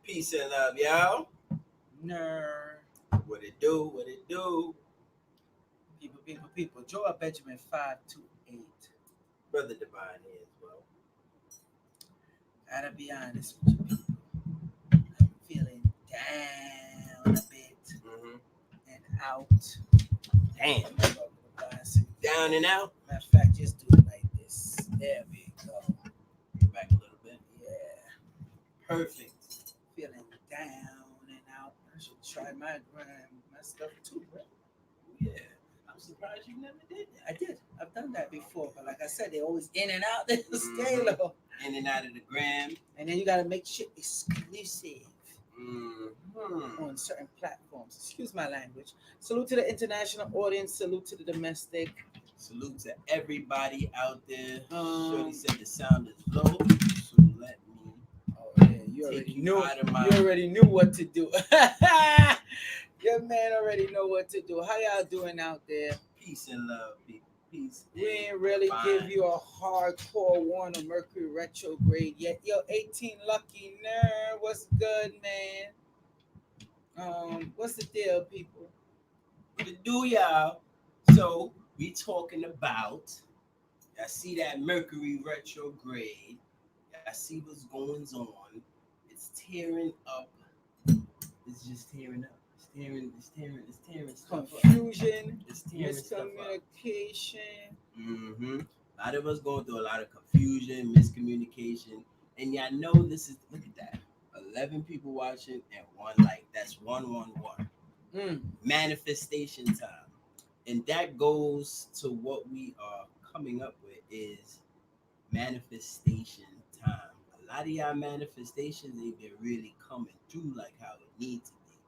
Peace and love, y'all. Nerd. What it do? What it do? People. Joel Benjamin 528. Brother Divine here as well. Gotta be honest with you, people. I'm feeling down a bit Mm-hmm. and out. Damn. Down and out. Matter of fact, just do it like this. There we go. Back a little bit. Yeah. Perfect. Feeling down and out. I should try my stuff too, bro. Yeah. I'm surprised you never did that. I did. I've done that before, but like I said, they're always in and out. They stay low. In and out of the gram. And then you gotta make shit exclusive. Mm-hmm. On certain platforms. Excuse my language. Salute to the international audience. Salute to the domestic. Salute to everybody out there. Shorty Um, said the sound is low, so let me. Oh yeah, you take already you knew. out of my- You already knew what to do. Your man already know what to do. How y'all doing out there? Peace and love, people. Peace. We ain't really give you a hardcore one of Mercury Retrograde yet. Yo, 18 lucky nerd. What's good, man? What's the deal, people? What it do, y'all? So we talking about. I see that Mercury Retrograde. I see what's going on. It's tearing up. It's just tearing up. It's tearing stuff Confusion, up. It's tearing miscommunication. Mm-hmm. A lot of us going through a lot of confusion, miscommunication, and y'all know this is. Look at that. 11 people watching and one like. That's 111. Manifestation time, and that goes to what we are coming up with is manifestation time. A lot of y'all manifestations ain't been really coming through like how it needs to be,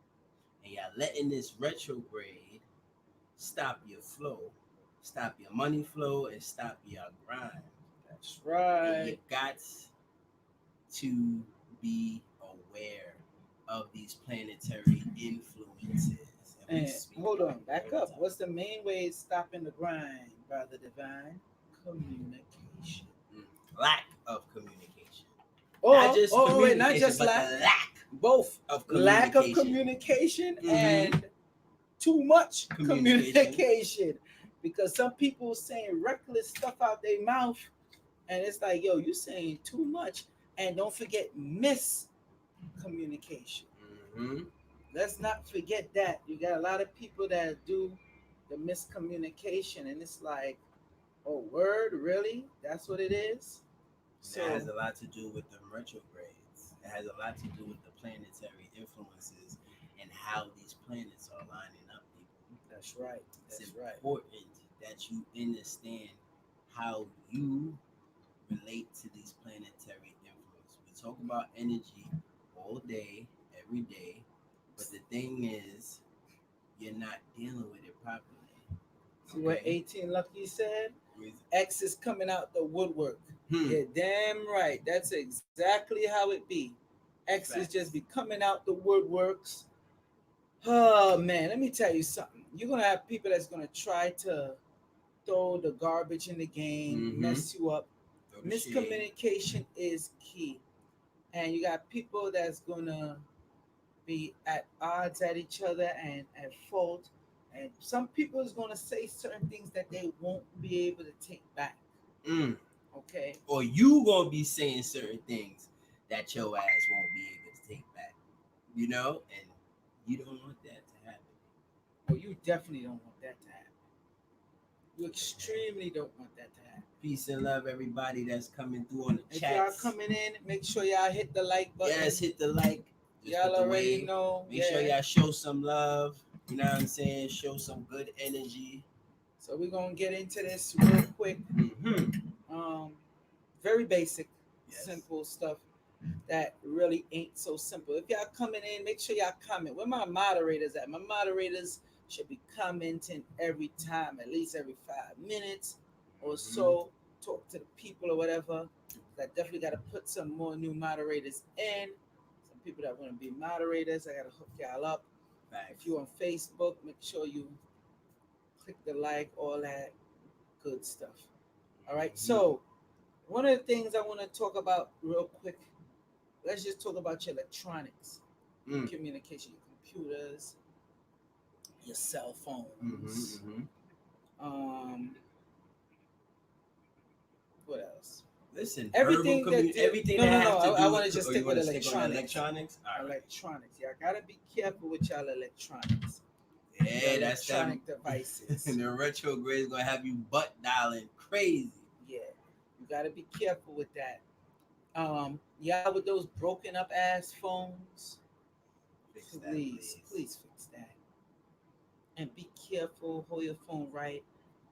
and y'all letting this retrograde stop your flow, stop your money flow, and stop your grind. That's right. And you got to be aware of these planetary influences. And hold on, back up. What's the main way of stopping the grind, Brother Divine? Communication. Lack of communication. Not just lack. The lack. Both of lack of communication and too much communication. Because some people saying reckless stuff out their mouth, and it's like, yo, you saying too much. And don't forget miscommunication. Let's not forget that. You got a lot of people that do the miscommunication, and it's like, oh, word, really? That's what it is? So it has a lot to do with the retrogrades. It has a lot to do with the planetary influences and how these planets are lining up, people. That's right. It's important that you understand how you relate to these planetary influences. We talk about energy all day, every day, but the thing is, you're not dealing with it properly. See what 18 Lucky said? X is coming out the woodwork. Yeah, damn right. That's exactly how it be. X is just be coming out the woodworks. Oh man, let me tell you something. You're gonna have people that's gonna try to throw the garbage in the game, mess you up. Miscommunication is key. And you got people that's gonna be at odds at each other and at fault. And some people is gonna say certain things that they won't be able to take back. Okay. Or you gonna be saying certain things that your ass won't be able to take back. You know? And you don't want that to happen. Well, you definitely don't want that to happen. You extremely don't want that to happen. Peace and love, everybody that's coming through on the chat. If y'all coming in, make sure y'all hit the like button. Yes, hit the like. Y'all already know. Make sure y'all show some love. You know what I'm saying? Show some good energy. So we're gonna get into this real quick. Very basic, simple stuff that really ain't so simple. If y'all coming in, make sure y'all comment. Where my moderators at? My moderators should be commenting every time, at least every 5 minutes or so. Talk to the people or whatever. I definitely got to put some more new moderators in. Some people that want to be moderators, I got to hook y'all up. If you're on Facebook, make sure you click the like, all that good stuff. All right, so One of the things I want to talk about real quick, let's just talk about your electronics, communication, your computers, your cell phones. What else? Listen, everything that everything no, that no, has to I do want to with, just or you stick with want to stick on electronics. All right. Electronics. Y'all gotta be careful with y'all electronics. Yeah, that's that. Electronic devices. And the retrograde is gonna have you butt dialing crazy. Yeah, you gotta be careful with that. Y'all with those broken up ass phones, please fix that. And be careful. Hold your phone right.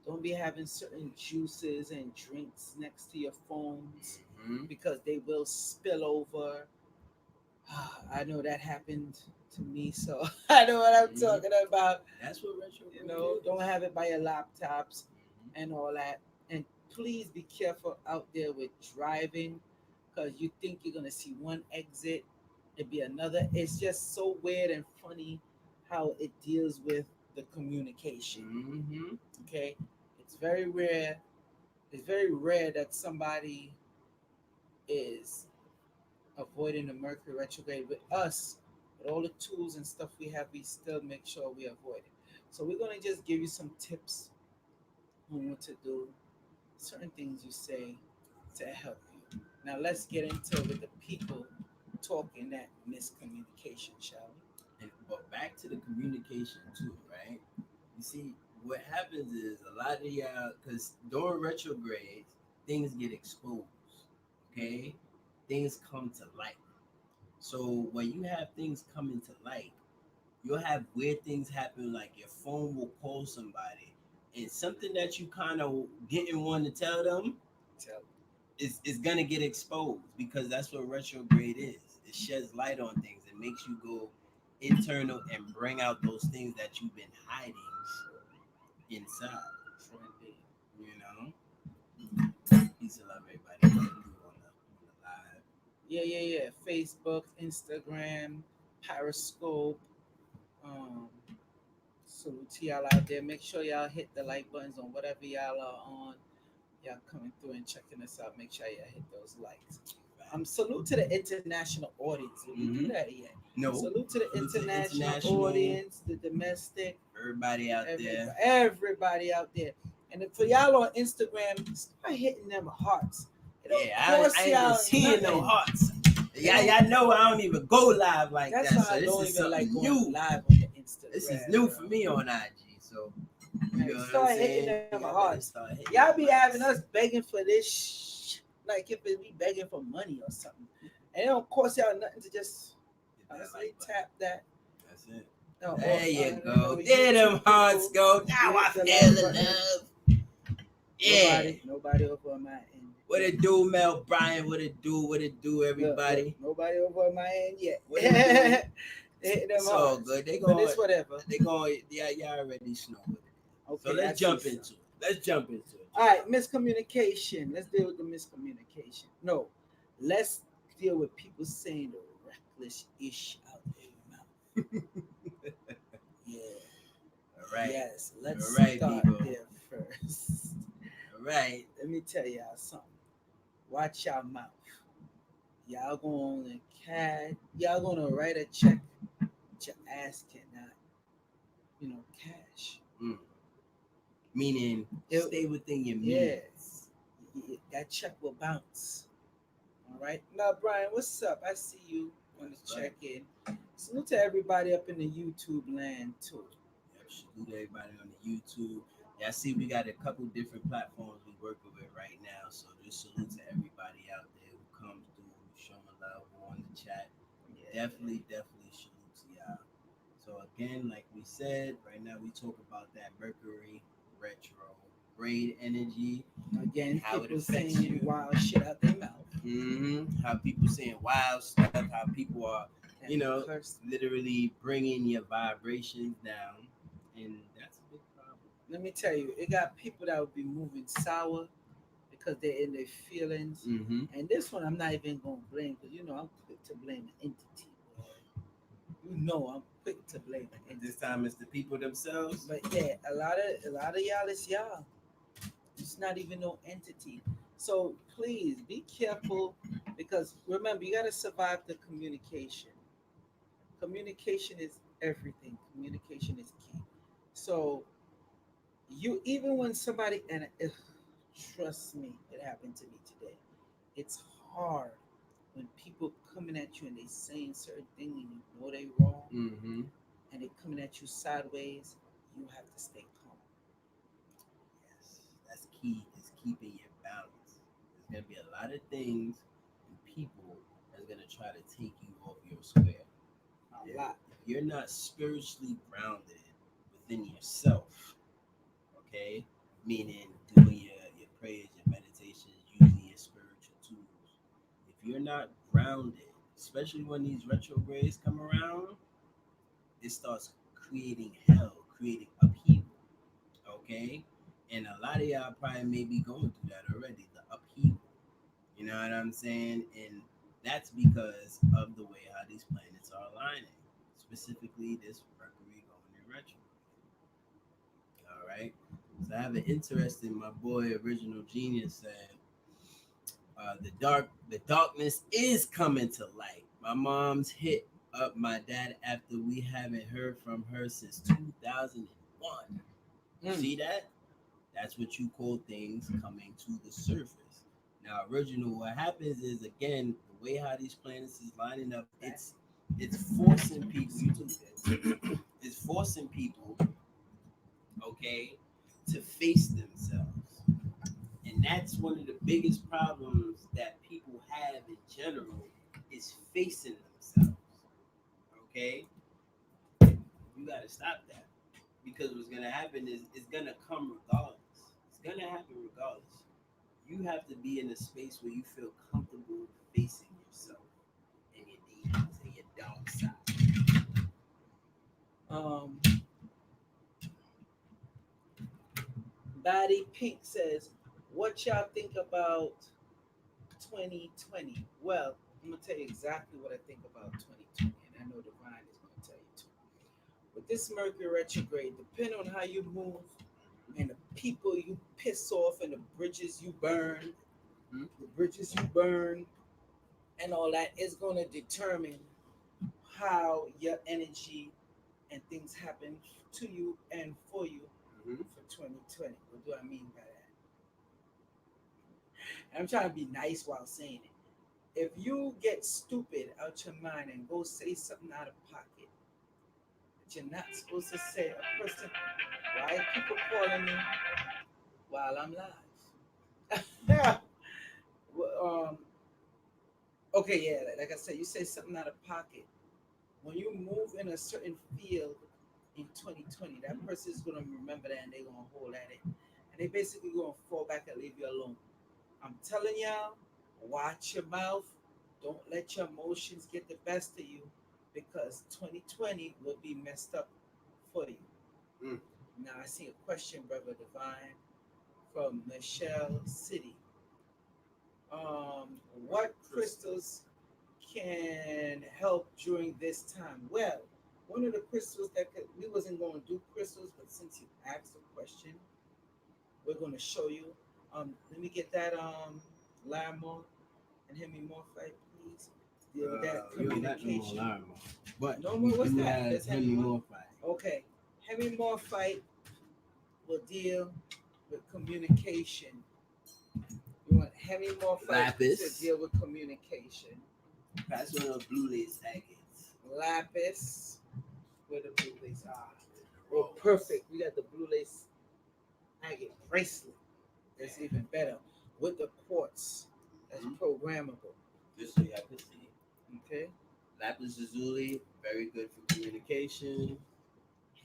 Don't be having certain juices and drinks next to your phones because they will spill over. I know that happened to me, so I know what I'm talking about. That's what retrograde is. Don't have it by your laptops and all that. And please be careful out there with driving because you think you're gonna see one exit, it'd be another. It's just so weird and funny how it deals with the communication. Okay, it's very rare. It's very rare that somebody is avoiding the Mercury retrograde. With us, with all the tools and stuff we have, we still make sure we avoid it. So we're gonna just give you some tips on what to do, certain things you say to help you. Now let's get into it with the people talking that miscommunication, shall we? But back to the communication too, right? You see, what happens is a lot of y'all, because during retrogrades, things get exposed. Okay, things come to light. So when you have things coming to light, you'll have weird things happen. Like your phone will call somebody, and something that you kind of didn't want to tell them is gonna get exposed because that's what retrograde is. It sheds light on things. It makes you go internal and bring out those things that you've been hiding inside. You know. Peace and love, everybody. On the live. Yeah. Facebook, Instagram, Periscope. Salute to y'all out there. Make sure y'all hit the like buttons on whatever y'all are on. Y'all coming through and checking us out. Make sure y'all hit those likes. Salute to the international audience. Did we do that yet? No. Salute to the international audience, the domestic. Everybody out there. Everybody out there. And for y'all on Instagram, start hitting them hearts. I ain't even seeing no hearts. Y'all know I don't even go live like that. That's so why I don't even like going new. live on the Instagram. This is new for me on IG. So you know start hitting them hearts. Y'all be having us begging for this, like if it be begging for money or something, and it don't cost y'all nothing to just honestly tap that. That's it. No, there you go. There them hearts go. Now I feel the love. Yeah. Nobody over on my end. What it do, Mel Bryan? What it do? What it do, everybody? Look, nobody over on my end yet. What it do? It's all good. They going. It's whatever. They going. Yeah, y'all already know what it is. Okay, so let's jump into it. All right, miscommunication. Let's deal with the miscommunication. No, let's deal with people saying the reckless ish out their mouth. Yeah. All right. Yes. Let's start people. there first. All right. Let me tell y'all something. Watch your mouth. Y'all gonna write a check, but your ass cannot, cash. Meaning, stay within your means. Yes. That check will bounce. All right. Now, Brian, what's up? I see you on the check-in. Salute to everybody up in the YouTube land too. Yep, salute everybody on the YouTube. Yeah, I see we got a couple different platforms we working with right now. So just salute to everybody out there who comes through, who's showing love, who on the chat. Definitely salute to y'all. So again, like we said, right now we talk about that Mercury Retrograde energy. Again, how people it affects saying wild shit out their mouth. How people saying wild stuff. How people are, literally bringing your vibrations down, and that's a big problem. Let me tell you, it got people that would be moving sour because they're in their feelings. And this one, I'm not even gonna blame because I'm quick to blame the entity. I'm quick to blame the entity. This time it's the people themselves. But yeah, a lot of y'all is y'all. It's not even no entity. So please be careful because remember you got to survive the communication. Communication is everything. Communication is key. So you even when somebody and trust me, it happened to me today. It's hard when people coming at you and they saying certain things and you know they wrong Mm-hmm. and they coming at you sideways. You have to stay calm. Yes, that's key. Is keeping your balance. There's gonna be a lot of things and people that's gonna try to take you off your square. A If, lot. if you're not spiritually grounded within yourself, okay, meaning doing your prayers, your meditations, using your spiritual tools. If you're not grounded, especially when these retrogrades come around, it starts creating hell, creating upheaval. Okay, and a lot of y'all probably may be going through that already, the upheaval. You know what I'm saying? And that's because of the way how these planets are aligning, specifically this Mercury going in retrograde. All right. So I have an interesting. My boy, Original Genius, said the darkness is coming to light. My mom's hit up my dad after we haven't heard from her since 2001. You see that? That's what you call things coming to the surface. Now, Original, what happens is again the way how these planets is lining up. It's forcing people. You do this. It's forcing people, okay, to face themselves. And that's one of the biggest problems that people have in general is facing themselves. Okay? You gotta stop that. Because what's gonna happen is it's gonna come regardless. It's gonna happen regardless. You have to be in a space where you feel comfortable facing yourself and your demons and your dark side. Um, Body Pink says, "What y'all think about 2020?" Well, I'm gonna tell you exactly what I think about 2020, and I know Divine is gonna tell you too. With this Mercury retrograde, depending on how you move and the people you piss off and the bridges you burn, and all that is gonna determine how your energy and things happen to you and for you Mm-hmm. for 2020. What do I mean by that? And I'm trying to be nice while saying it. If you get stupid out your mind and go say something out of pocket that you're not supposed to say, a person, why are people calling me while I'm live? Yeah. Well, okay, yeah, like I said, you say something out of pocket. When you move in a certain field in 2020, that person is going to remember that and they're going to hold at it. And they basically going to fall back and leave you alone. I'm telling y'all, watch your mouth. Don't let your emotions get the best of you because 2020 will be messed up for you. Mm. Now, I see a question, Brother Divine, from Michelle City. What crystals can help during this time? Well, one of the crystals we wasn't going to do crystals, but since you asked the question, we're going to show you. Let me get that Lamo and Hemimorphite, please. Deal with that We don't got no more communication. alarm, but No we more. What's do that? have That's hemimorphite. Okay. Hemimorphite will deal with communication. You want hemimorphite Lapis. to deal with communication. That's one of blue lace agates. Lapis, where the blue lace are. Oh, perfect. We got the blue lace agate bracelet. That's even better with the quartz. That's programmable. Just so y'all can see. Okay. Lapis lazuli, very good for communication.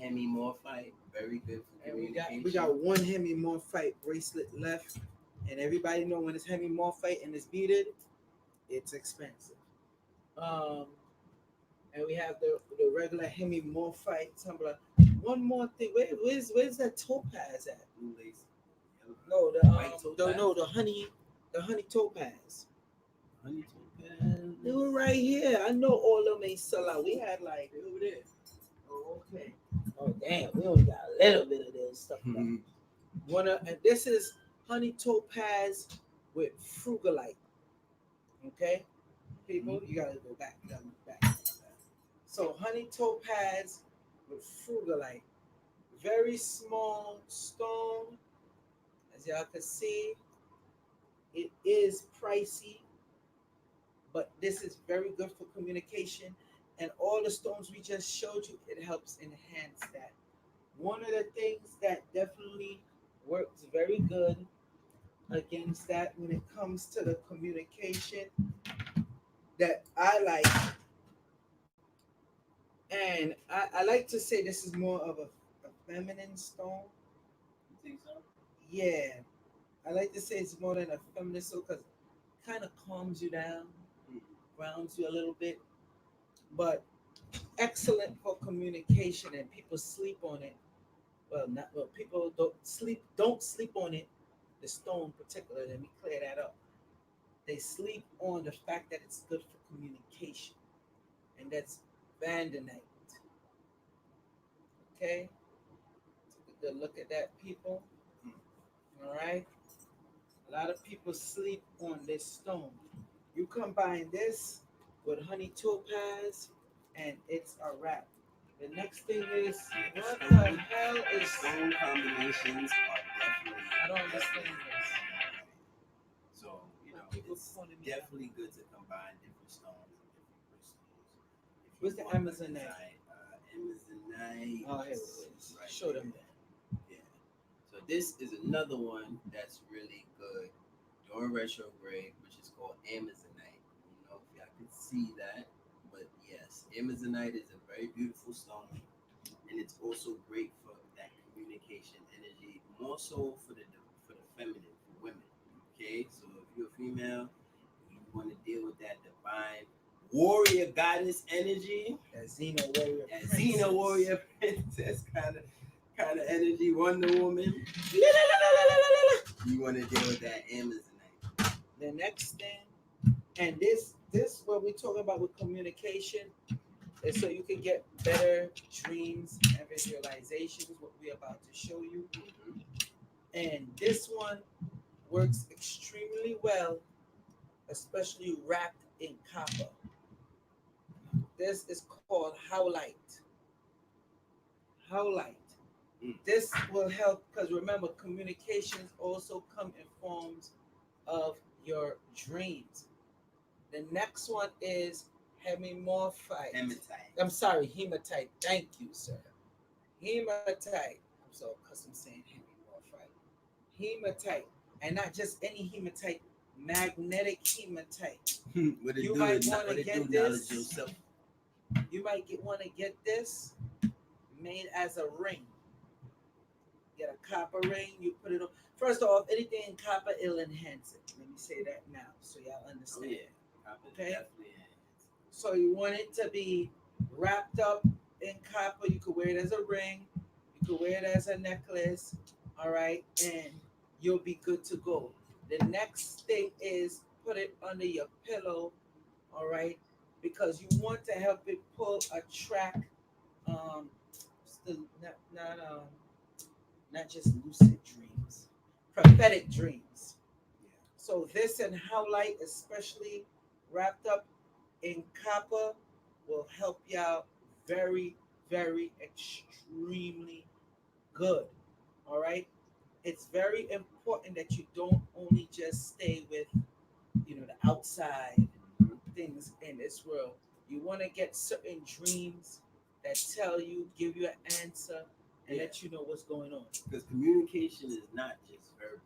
Hemimorphite, very good for And communication. we got one hemimorphite bracelet left. And everybody know when it's hemimorphite and it's beaded, it's expensive. Um, and we have the regular hemimorphite tumbler. One more thing. Where's that topaz at? Blue lace. No, the honey topaz. Honey topaz. They were right here. I know all of them ain't sell out. We had like over there. oh okay. Oh damn, we only got a little bit of this stuff. Mm-hmm. And this is honey topaz with frugalite. Okay, people, you gotta go back, back. So honey topaz with frugalite, very small stone. As y'all can see, it is pricey, but this is very good for communication. And all the stones we just showed you, it helps enhance that. One of the things that definitely works very good against that when it comes to the communication that I like, and I like to say this is more of a feminine stone. You think so? Yeah, I like to say it's more than a feminine stone because it kind of calms you down, grounds you a little bit, but excellent for communication, and people sleep on it. Well, not well. People don't sleep on it. The stone, particular. Let me clear that up. They sleep on the fact that it's good for communication, and that's vandanite. Okay, take a good look at that, people. All right, a lot of people sleep on this stone. You combine this with honey topaz, and it's a wrap. The next thing is, what the hell is stone combinations are definitely. I don't understand this. So People it's calling me definitely good to combine different stones and different crystals. If What's you the want Amazonite? Amazonite. Oh, here it is. Right Show here. them that. Yeah. So this is another one that's really good during retrograde, which is called Amazonite. I don't know if y'all can see that, but yes, Amazonite is a very beautiful stone, and it's also great for that communication energy, more so for the feminine, for women. Okay, so if you're a female, you want to deal with that divine warrior goddess energy, That Xena warrior. that Princess. Xena warrior princess kind of energy, Wonder Woman. You want to deal with that Amazonite. The next thing, and this what we're talking about with communication is so you can get better dreams and visualizations. What we're about to show you, and this one works extremely well, especially wrapped in copper. This is called howlite. Howlite. This will help because remember, communications also come in forms of your dreams. The next one is hemimorphite. Hematite. I'm sorry, hematite. Thank you, sir. Hematite. I'm so accustomed saying hemimorphite. Hematite. And not just any hematite, magnetic hematite. What it You do? might What want to it get do? Knowledge this. yourself. You might want to get this made as a ring. Get a copper ring. You put it on. First off, anything in copper, it'll enhance it. Let me say that now, so y'all understand. Oh yeah, copper Okay. definitely. So you want it to be wrapped up in copper. You could wear it as a ring. You could wear it as a necklace. All right, and you'll be good to go. The next thing is put it under your pillow. All right, because you want to help it pull attract still not just lucid dreams, prophetic dreams. So this and howlite, especially wrapped up in copper, will help you out very, very extremely good. All right. It's very important that you don't only just stay with the outside things in this world. You want to get certain dreams that tell you, give you an answer, and let you know what's going on. Because communication is not just verbal.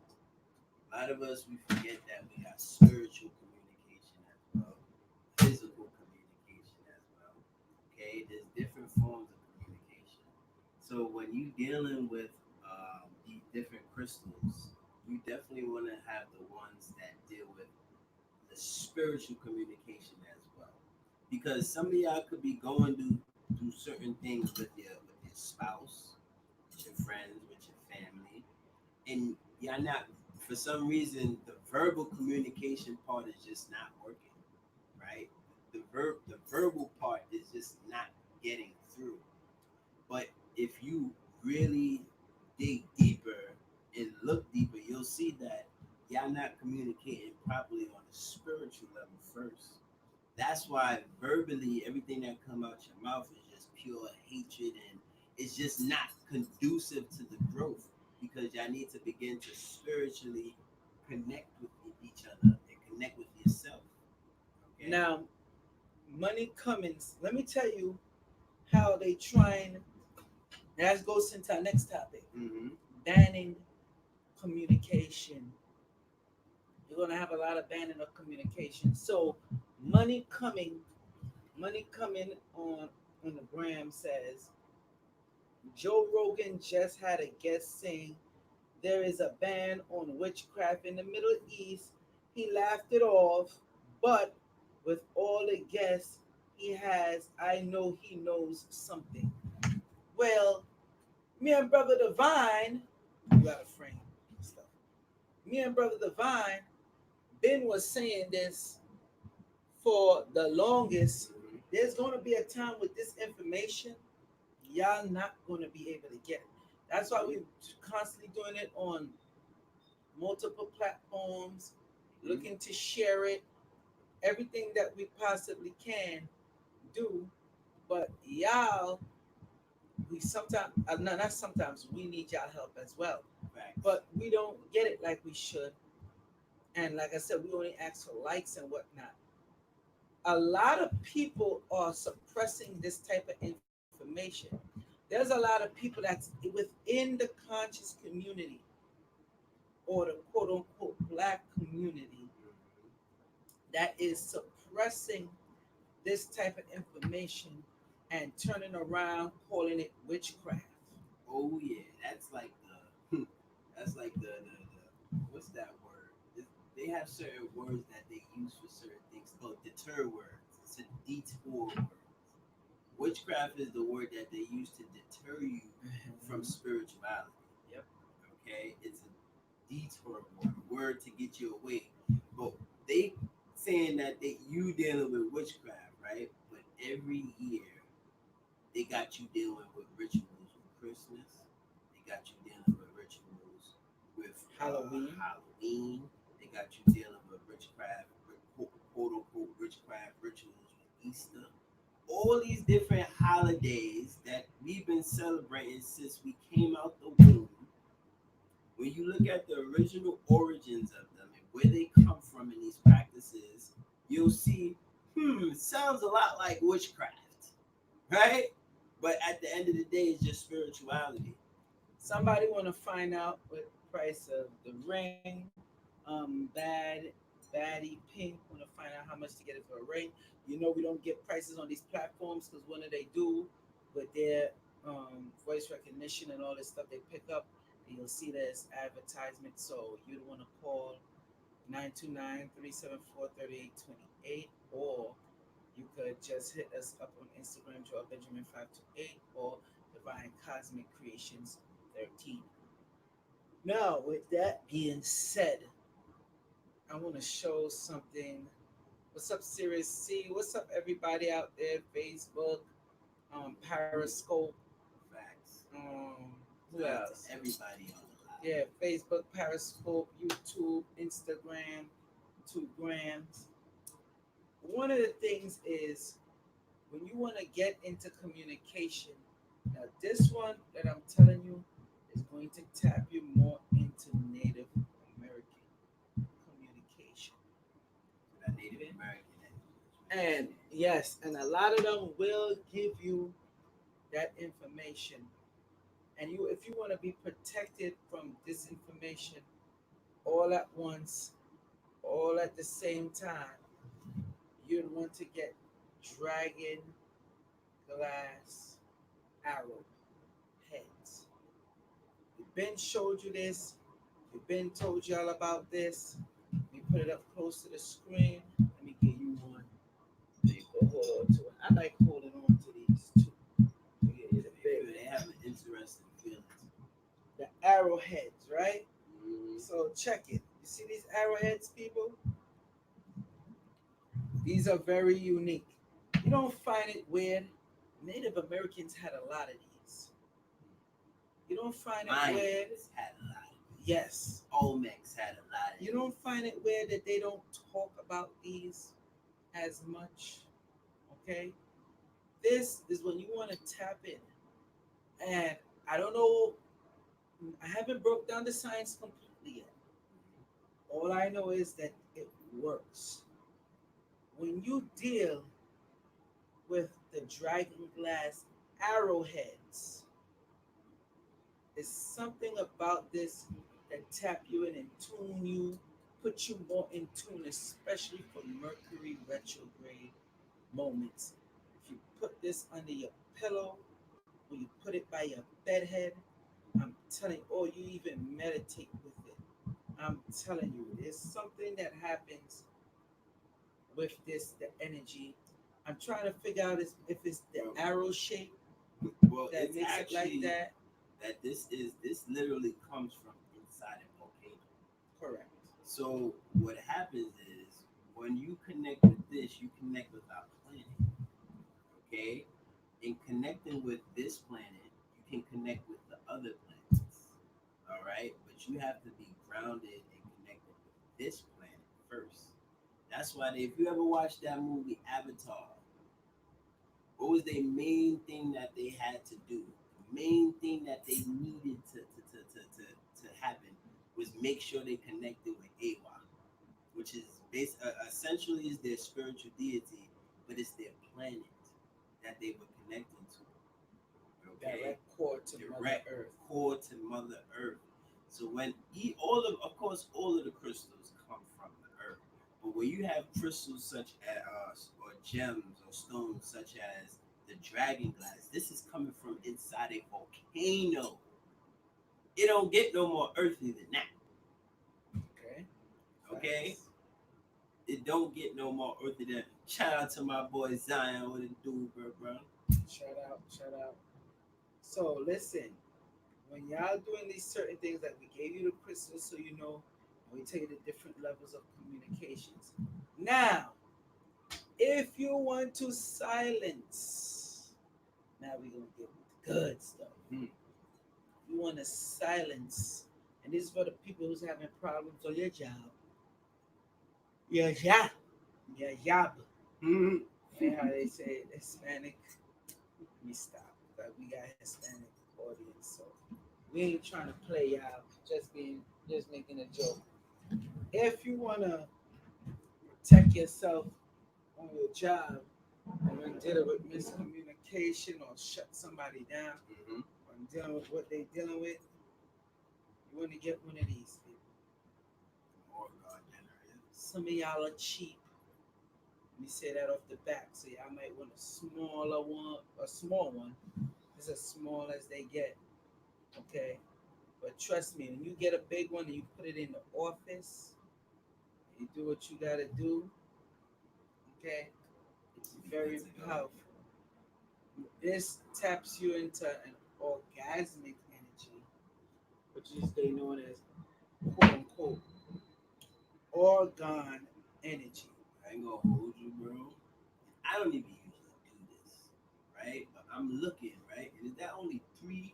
A lot of us, we forget that we got spiritual communication as well, physical communication as well. Okay, there's different forms of communication. So when you dealing with these different crystals, you definitely want to have the ones that deal with the spiritual communication as well, because some of y'all could be going through certain things with your spouse, with your friends, with your family, and y'all not, for some reason, the verbal communication part is just not working, right? The verbal part is just not getting through. But if you really dig deeper and look deeper, you'll see that y'all not communicating properly on a spiritual level first. That's why verbally everything that come out your mouth is just pure hatred, and it's just not conducive to the growth, because y'all need to begin to spiritually connect with each other and connect with yourself. Okay. Now, money Cummins, let me tell you how they trying. That goes into our next topic: banning communication. You're gonna have a lot of banning of communication. So, money coming, money coming on the gram says Joe Rogan just had a guest saying there is a ban on witchcraft in the Middle East. He laughed it off, but with all the guests he has, I know he knows something. Well, me and Brother Divine, you got a frame stuff. Me and Brother Divine, Ben was saying this for the longest. There's going to be a time with this information, y'all not going to be able to get it. That's why we're constantly doing it on multiple platforms, looking to share it, everything that we possibly can do. But y'all, we sometimes, not sometimes, we need y'all help as well. Right. But we don't get it like we should. And like I said, we only ask for likes and whatnot. A lot of people are suppressing this type of information. There's a lot of people that's within the conscious community or the quote unquote black community that is suppressing this type of information and turning around calling it witchcraft. Oh yeah, that's like the what's that word? They have certain words that they use for certain things called deter words. It's a detour word. Witchcraft is the word that they use to deter you from spirituality. Yep. Okay, it's a detour word to get you away. But they saying that you dealing with witchcraft, right? But every year they got you dealing with rituals with Christmas. They got you dealing with rituals with Halloween. They got you dealing with witchcraft, quote unquote witchcraft rituals with Easter. All these different holidays that we've been celebrating since we came out the womb. When you look at the original origins of them and where they come from in these practices, you'll see, it sounds a lot like witchcraft, right? But at the end of the day, it's just spirituality. Somebody want to find out what the price of the ring, baddie pink want to find out how much to get it for a ring. You know we don't get prices on these platforms because what do they do with their voice recognition and all this stuff they pick up, and you'll see there's advertisement. So you'd want to call 929-374-3828, or you could just hit us up on Instagram, Joel Benjamin 528, or Divine Cosmic Creations 13. Now, with that being said, I want to show something. What's up, Sirius C? What's up, everybody out there? Facebook, Periscope. Facts. Who else? Everybody on the line. Yeah, Facebook, Periscope, YouTube, Instagram, 2 grams. One of the things is when you want to get into communication. Now, this one that I'm telling you is going to tap you more into Native American communication. That Native American. And yes, and a lot of them will give you that information. And you, if you want to be protected from disinformation all at once, all at the same time, you'd want to get dragon glass arrow heads. Ben showed you this. Ben told y'all about this. Let me put it up close to the screen. Let me give you one. You can hold on to it. I like holding on to these too. They have an interesting feeling. The arrowheads, right? So check it. You see these arrowheads, people? These are very unique. You don't find it weird. Native Americans had a lot of these. You don't find it weird. Had a lot of Yes. Olmecs had a lot of You don't find it weird that they don't talk about these as much? Okay. This is when you want to tap in. And I don't know, I haven't broke down the science completely yet. All I know is that it works. When you deal with the dragon glass arrowheads, there's something about this that tap you in and tune you, put you more in tune, especially for Mercury retrograde moments. If you put this under your pillow or you put it by your bedhead, I'm telling you, or you even meditate with it. I'm telling you, there's something that happens with this, the energy. I'm trying to figure out if it's the arrow shape that makes it like that. That this literally comes from inside a volcano. Correct. So what happens is when you connect with this, you connect with our planet. Okay? In connecting with this planet, you can connect with the other planets. All right? But you have to be grounded and connected with this planet first. That's why if you ever watched that movie Avatar, what was the main thing that they had to do? The main thing that they needed to happen was make sure they connected with Awa, which is essentially is their spiritual deity, but it's their planet that they were connecting to. Okay, direct core to Mother Earth. Core to Mother Earth. So when all of course, all of the crystals come from the Earth, but when you have crystals such as or gems or stones such as the dragon glass, this is coming from inside a volcano. It don't get no more earthy than that. Okay. Okay. It don't get no more earthy than. Shout out to my boy Zion. What it do, bro? Shout out, shout out. So listen, when y'all doing these certain things, like we gave you the crystals, so you know, and we tell you the different levels of communications. Now, if you want to silence, now we're gonna get with the good stuff. You want to silence, and this is for the people who's having problems on your job. Your job. Your job. Mm-hmm. And how they say it, Hispanic. Let me stop. Like we got Hispanic audience, so we ain't trying to play y'all. Just making a joke. If you wanna protect yourself on your job and when dealing with miscommunication or shut somebody down, or dealing with what they dealing with, you want to get one of these people. Some of y'all are cheap. Let me say that off the back. So y'all might want a smaller one, a small one. It's as small as they get. Okay. But trust me, when you get a big one and you put it in the office, you do what you gotta do, okay? It's very powerful. This taps you into an orgasmic energy, which is they known as quote unquote organ energy. I ain't gonna hold you, bro. I don't even usually do this, right? But I'm looking, right? And is that only 3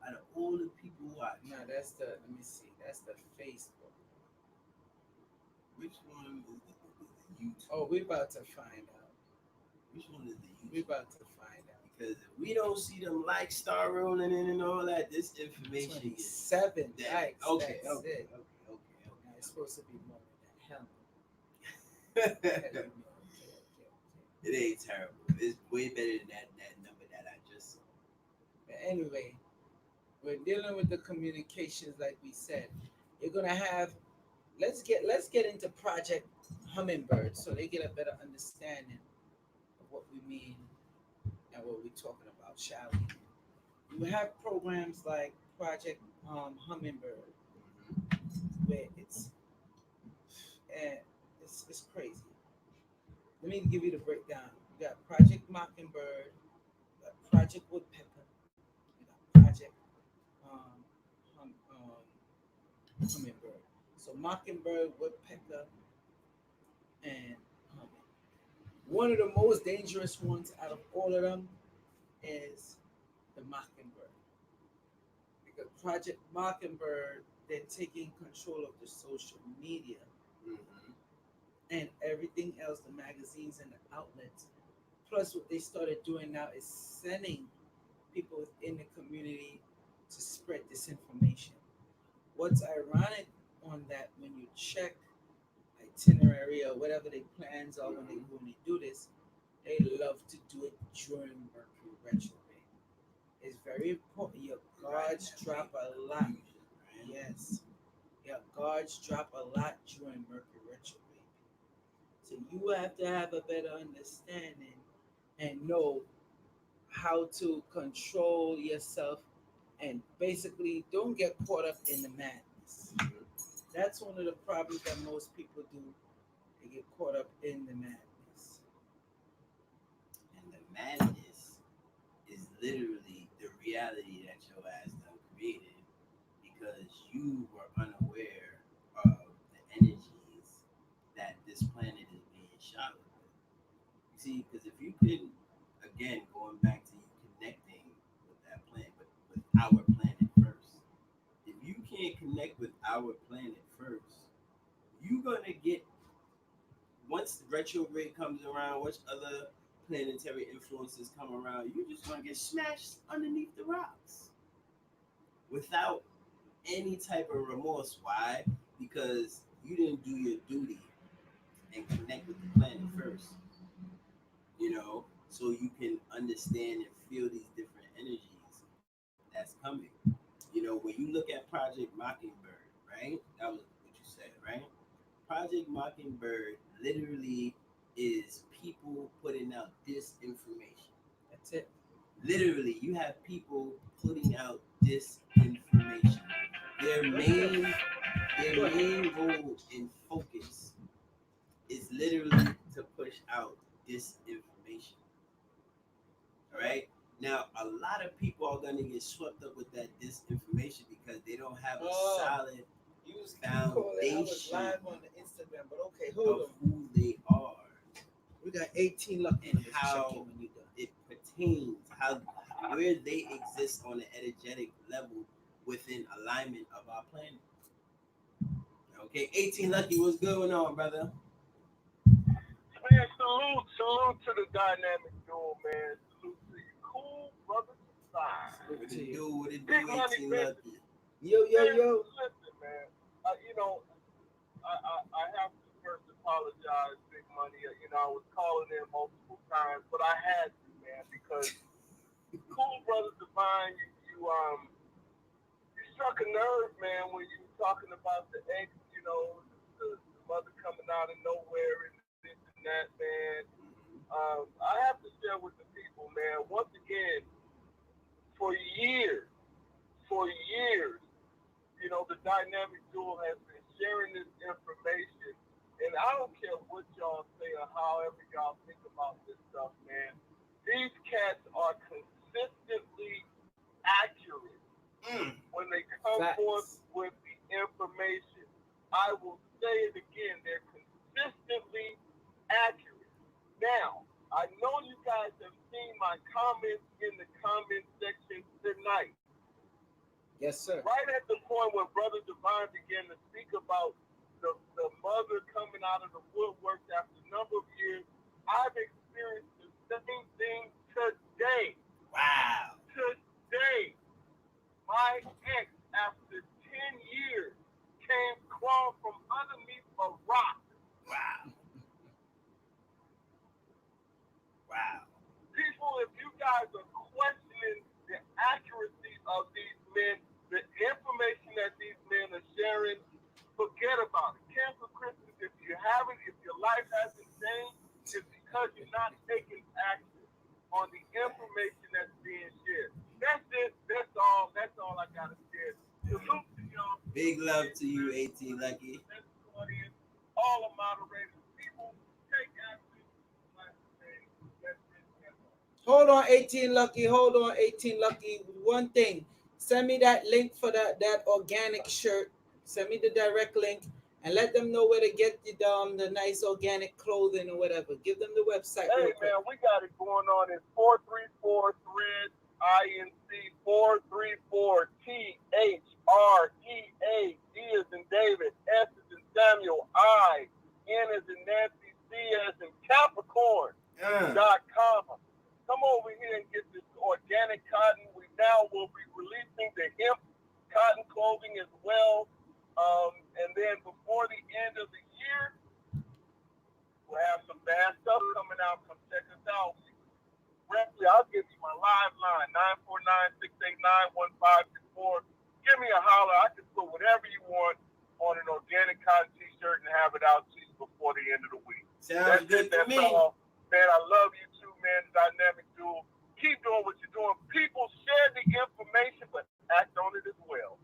out of all the people watching? No, that's the, let me see, that's the Facebook. Which one is the YouTube? Oh, we're about to find out. Which one is the YouTube? We're about to find out. Because if we don't see them like star rolling in and all that, this information is 7 likes. Okay, that's okay, it. Okay. Now, it's supposed to be more than that. Okay. It ain't terrible. It's way better than that number that I just saw. But anyway, we're dealing with the communications like we said. You're gonna have let's get into Project Hummingbird so they get a better understanding of what we mean and what we're talking about, shall we? We have programs like Project Hummingbird where it's crazy. Let me give you the breakdown. We got Project Mockingbird, we got Project Woodpecker, we got Project um, Hummingbird. So Mockingbird, Woodpecker, and Humming. One of the most dangerous ones out of all of them is the Mockingbird. Because Project Mockingbird, they're taking control of the social media Mm-hmm. and everything else, the magazines and the outlets. Plus, what they started doing now is sending people within the community to spread this information. What's ironic on that, when you check itinerary or whatever their plans are when they do this, they love to do it during Mercury retrograde. It's very important. Your guards drop a lot. Yes, your guards drop a lot during Mercury retrograde. So you have to have a better understanding and know how to control yourself and basically don't get caught up in the madness. That's one of the problems that most people do. They get caught up in the madness. And the madness is literally the reality that your ass done created because you were unaware of the energies that this planet is being shot with. You see, because if you could, again, going back to you connecting with that planet, with our planet first, if you can't connect with our planet first, you're gonna get, once the retrograde comes around, once other planetary influences come around, you just gonna get smashed underneath the rocks without any type of remorse. Why? Because you didn't do your duty and connect with the planet first, so you can understand and feel these different energies that's coming. When you look at Project Mockingbird, right? That was what you said, right? Project Mockingbird literally is people putting out disinformation. That's it. Literally, you have people putting out disinformation. Their main their main goal and focus is literally to push out disinformation. All right. Now, a lot of people are gonna get swept up with that disinformation because they don't have a solid You was I was foundation live on the Instagram, but okay, hold of on. who they are We got 18 lucky and how it pertains, how where they exist on the energetic level within alignment of our planet. Okay, 18 lucky, what's going on, brother? Man, salute to the dynamic duo, man. Salute to you, cool brother Stein. What it do, Big money, 18 man. lucky? Yo. Listen, man. I have to first apologize, Big Money. I was calling in multiple times, but I had to, man, because cool brother Divine, you struck a nerve, man, when you were talking about the ex, the mother coming out of nowhere and this and that, man. I have to share with the people, man, once again, for years, the dynamic duel has been sharing this information. And I don't care what y'all say or however y'all think about this stuff, man. These cats are consistently accurate when they come forth with the information. I will say it again, they're consistently accurate. Now, I know you guys have seen my comments in the comment section tonight. Yes, sir. Right at the point where Brother Divine began to speak about the mother coming out of the woodwork after a number of years, I've experienced the same thing today. Wow. Today, my ex, after 10 years, came crawled from underneath a rock. Wow. People, if you guys are questioning the accuracy of these men, the information that these men are sharing, forget about it. Cancel Christmas if you haven't, if your life hasn't changed, it's because you're not taking action on the information that's being shared. That's it. That's all. That's all I gotta share. Salute to y'all. Big love to you, 18 lucky. All the moderators, people, take action. Hold on, 18 lucky. Hold on, 18 lucky. One thing. Send me that link for that organic shirt. Send me the direct link and let them know where to get the nice organic clothing or whatever. Give them the website. Hey man, we got it going on in 434 thread. INC434THREA. D as in David, S as in Samuel, I, N as in Nancy, C as in Capricorn. .com. Come over here and get this organic cotton. We now will be releasing the hemp cotton clothing as well. And then before the end of the year, we'll have some bad stuff coming out. Come check us out. Frankly, I'll give you my live line, 949-689-1524. Give me a holler. I can put whatever you want on an organic cotton t-shirt and have it out to you before the end of the week. Sounds good to me. All. Man, I love you too, man. Dynamic Duel. Keep doing what you're doing. People share the information, but act on it as well.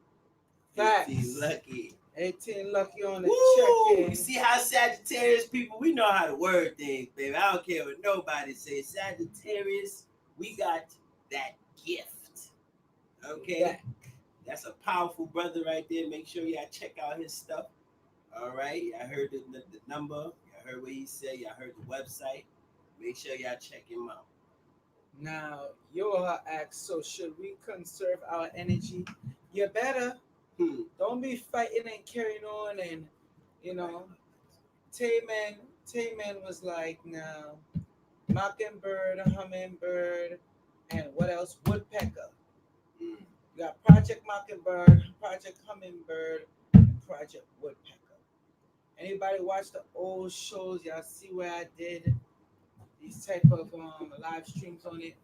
Facts. 18 lucky. 18 lucky on the check-in. check-in. You see how Sagittarius people, we know how to word things, baby. I don't care what nobody says. Sagittarius, we got that gift. Okay? Yeah. That's a powerful brother right there. Make sure y'all check out his stuff. All right? I heard the number. Y'all heard what he said. Y'all heard the website. Make sure y'all check him out. Now, Yoha asks, so should we conserve our energy? You better. Don't be fighting and carrying on. And, you know, Tayman was like, no, mockingbird, hummingbird, and what else? Woodpecker. You got Project Mockingbird, Project Hummingbird, and Project Woodpecker. Anybody watch the old shows? Y'all see where I did these type of live streams on it?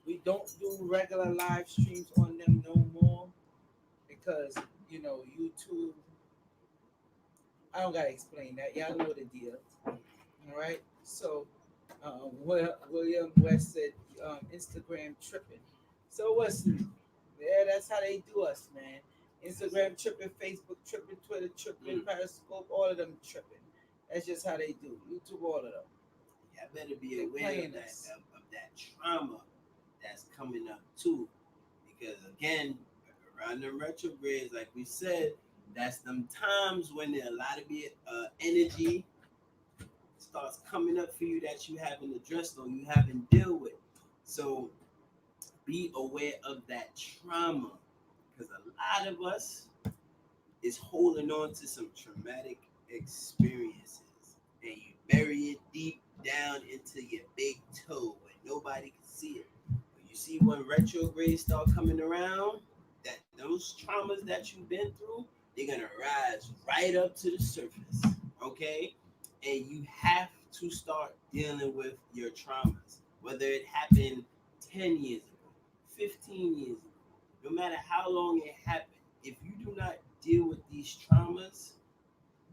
We don't do regular live streams on them no more because, you know, YouTube. I don't gotta explain that. Y'all know the deal. All right. So, William West said Instagram tripping. So what's that's how they do us, man. Instagram tripping, Facebook tripping, Twitter tripping, Periscope, all of them tripping. That's just how they do. YouTube, all of them. Y'all better be aware of that trauma that's coming up too, because again, around the retrogrades, like we said, that's them times when a lot of energy starts coming up for you that you haven't addressed or you haven't dealt with. So be aware of that trauma, because a lot of us is holding on to some traumatic experiences, and you bury it deep down into your big toe where nobody can see it. But you see when retrogrades start coming around, that those traumas that you've been through, they're gonna rise right up to the surface. Okay? And you have to start dealing with your traumas, whether it happened 10 years ago, 15 years ago, no matter how long it happened. If you do not deal with these traumas,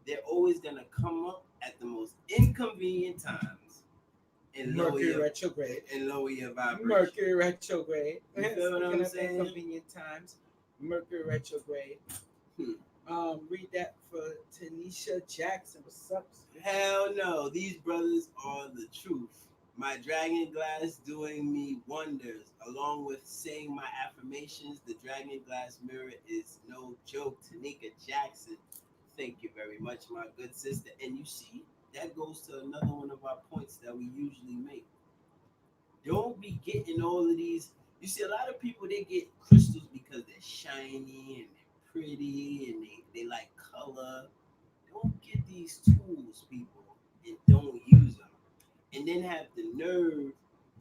they're always gonna come up at the most inconvenient times and Mercury retrograde and lower your vibration. Mercury retrograde. You feel what I'm saying? Inconvenient times. Mercury retrograde. Read that for Tanisha Jackson. What's up? Hell no, these brothers are the truth. My dragon glass doing me wonders. Along with saying my affirmations, the dragon glass mirror is no joke. Tanika Jackson, thank you very much, my good sister. And you see, that goes to another one of our points that we usually make. Don't be getting all of these. You see, a lot of people, they get crystals because they're shiny and they're pretty and they like color. Don't get these tools, people, and don't use them. And then have the nerve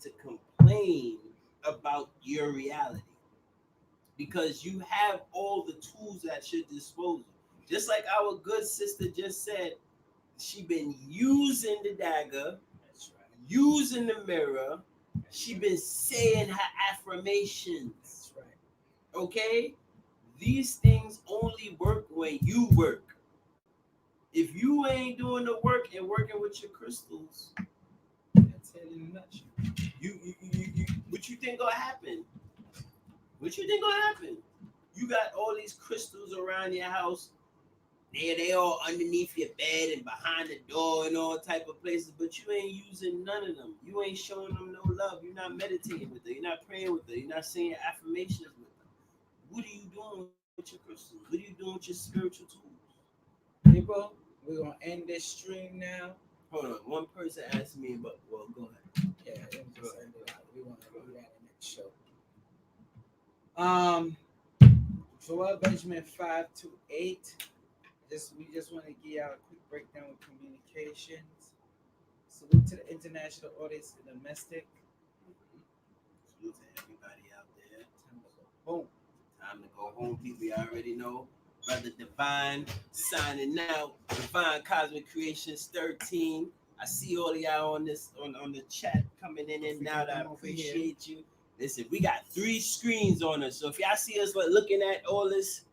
to complain about your reality. Because you have all the tools at your disposal. Just like our good sister just said, she been using the dagger, that's right, using the mirror, she been saying her affirmations. That's right. Okay? These things only work when you work. If you ain't doing the work and working with your crystals, that's it in a nutshell. You what you think gonna happen? What you think gonna happen? You got all these crystals around your house. They all underneath your bed and behind the door and all type of places, but you ain't using none of them. You ain't showing them no love. You're not meditating with her. You're not praying with her. You're not saying affirmations with them. What are you doing with your crystals? What are you doing with your spiritual tools? People, we're gonna end this stream now. Hold on. One person asked me, but well, go ahead. Yeah, we want to do that in the next show. Joel Benjamin 528. We just want to give y'all a quick breakdown of communications. Salute to the international audience, the domestic. Salute to everybody out there. Boom. Time to go home, people. You already know. Brother Divine signing out. Divine Cosmic Creations 13. I see all of y'all on this on the chat coming in and out. I appreciate you. Listen, we got 3 screens on us. So if y'all see us looking at all this,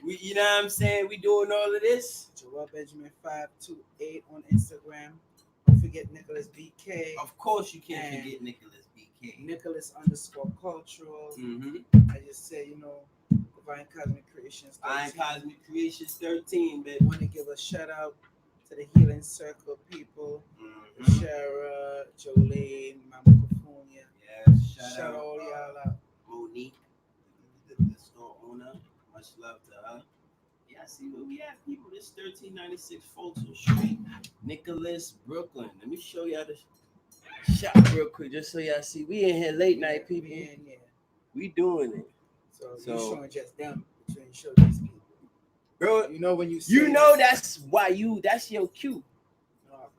you know what I'm saying? We doing all of this. Joel Benjamin 528 on Instagram. Don't forget Nicholas BK. Of course you can't forget Nicholas BK. Nicholas_cultural. I just say, Divine Cosmic Creations 13. Divine Cosmic Creations 13, baby. I want to give a shout out to the Healing Circle people. Shara, Jolene, Mama Cafunia. Yes, shout all y'all out. Monique, the store owner. Much love to her. Yeah, see where we at, people. This 1396 Fulton Street, Nicholas, Brooklyn. Let me show y'all the shop real quick, just so y'all see. We in here late night, people. We doing it. So you showing just them, but you ain't show these people. Bro, when you that's why that's your cue.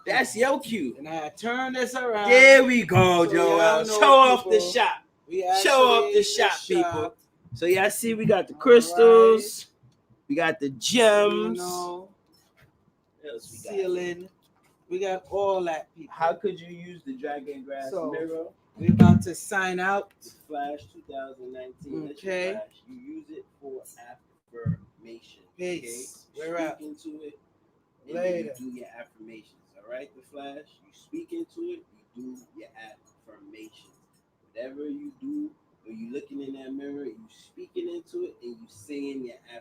That's your cue. And I turn this around. There we go, Joel. Show off the shop. Show off the shop, people. So y'all see we got the crystals, we got the gems, ceiling. We got all that, people. How could you use the dragon grass mirror? We're about to sign out. The Flash 2019. Okay. You use it for affirmation. Peace. Okay? We're out. Into it. And Later. You do your affirmations. All right, the Flash. You speak into it. You do your affirmations. Whatever you do, when you looking in that mirror, you speaking into it and you saying your affirmations.